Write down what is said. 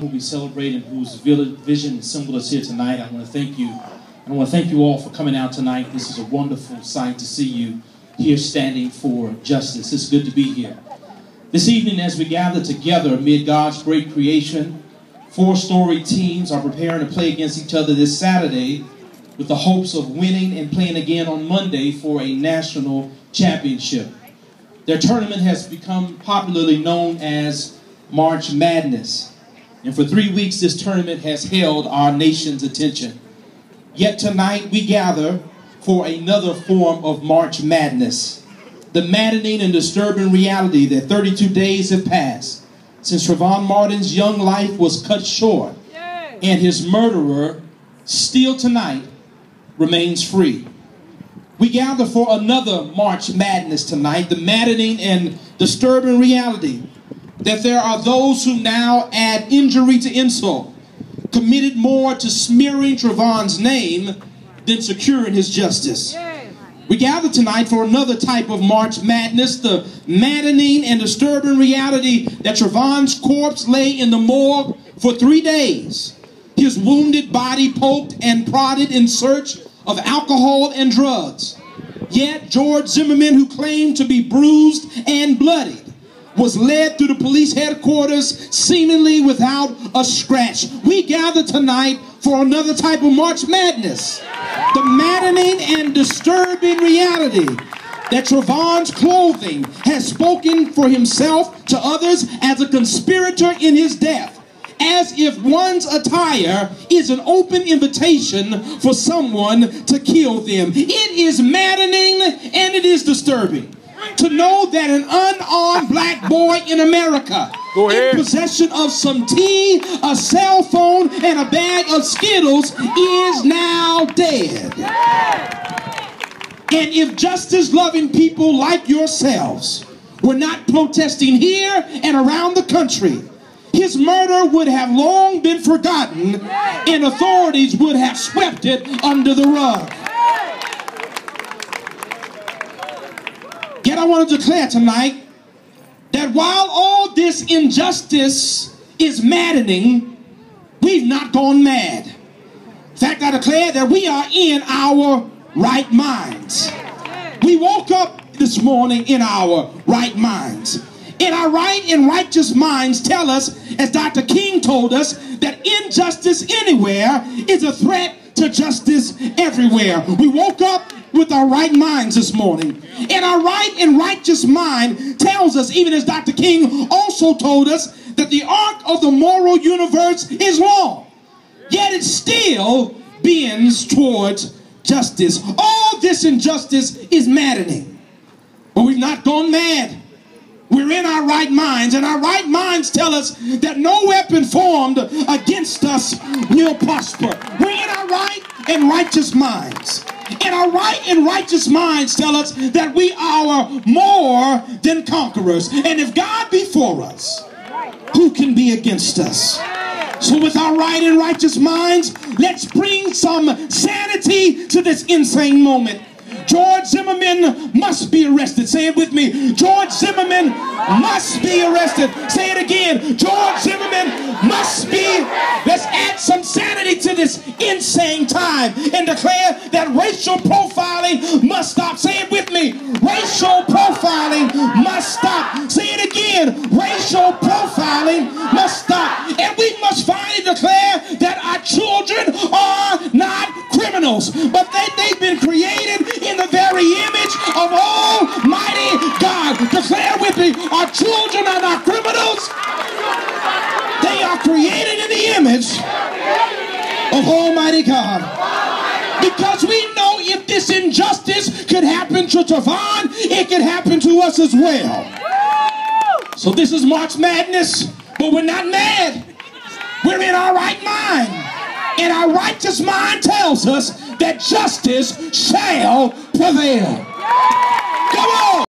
Who we celebrate and whose vision and symbol is here tonight. I want to thank you. I want to thank you all for coming out tonight. This is a wonderful sight to see you here standing for justice. It's good to be here. This evening, as we gather together amid God's great creation, 4-story teams are preparing to play against each other this Saturday with the hopes of winning and playing again on Monday for a national championship. Their tournament has become popularly known as March Madness. And for 3 weeks, this tournament has held our nation's attention. Yet tonight, we gather for another form of March Madness. The maddening and disturbing reality that 32 days have passed since Trayvon Martin's young life was cut short, and his murderer still tonight remains free. We gather for another March Madness tonight, the maddening and disturbing reality that there are those who now add injury to insult, committed more to smearing Trayvon's name than securing his justice. We gather tonight for another type of March Madness, the maddening and disturbing reality that Trayvon's corpse lay in the morgue for 3 days, his wounded body poked and prodded in search of alcohol and drugs. Yet George Zimmerman, who claimed to be bruised and bloodied, was led through the police headquarters seemingly without a scratch. We gather tonight for another type of March Madness. The maddening and disturbing reality that Trayvon's clothing has spoken for himself to others as a conspirator in his death, as if one's attire is an open invitation for someone to kill them. It is maddening and it is disturbing to know that an unarmed black boy in America, in possession of some tea, a cell phone, and a bag of Skittles, is now dead. And if justice-loving people like yourselves were not protesting here and around the country, his murder would have long been forgotten and authorities would have swept it under the rug. Yet I want to declare tonight that while all this injustice is maddening, we've not gone mad. In fact, I declare that we are in our right minds. We woke up this morning in our right minds. And our right and righteous minds tell us, as Dr. King told us, that injustice anywhere is a threat to justice everywhere. We woke up with our right minds this morning. And our right and righteous mind tells us, even as Dr. King also told us, that the arc of the moral universe is long, yet it still bends towards justice. All this injustice is maddening, but we've not gone mad. We're in our right minds, and our right minds tell us that no weapon formed against us will prosper. We're in our right and righteous minds. And our right and righteous minds tell us that we are more than conquerors. And if God be for us, who can be against us? So with our right and righteous minds, let's bring some sanity to this insane moment. George Zimmerman must be arrested. Say it with me. George Zimmerman must be arrested. Say it again. George Zimmerman must be. Let's add some sanity to this insane time and declare that racial profiling must stop. Say it with me. Racial profiling must stop. Say it again. Racial profiling must stop. And we must finally declare that our children are not criminals, but they've been created in the very image of Almighty God. Declare with me, our children are not criminals. They are created in the image of Almighty God. Because we know if this injustice could happen to Trayvon, it could happen to us as well. So this is March Madness, but we're not mad. We're in our right mind. And our righteous mind tells us that justice shall prevail. Come on!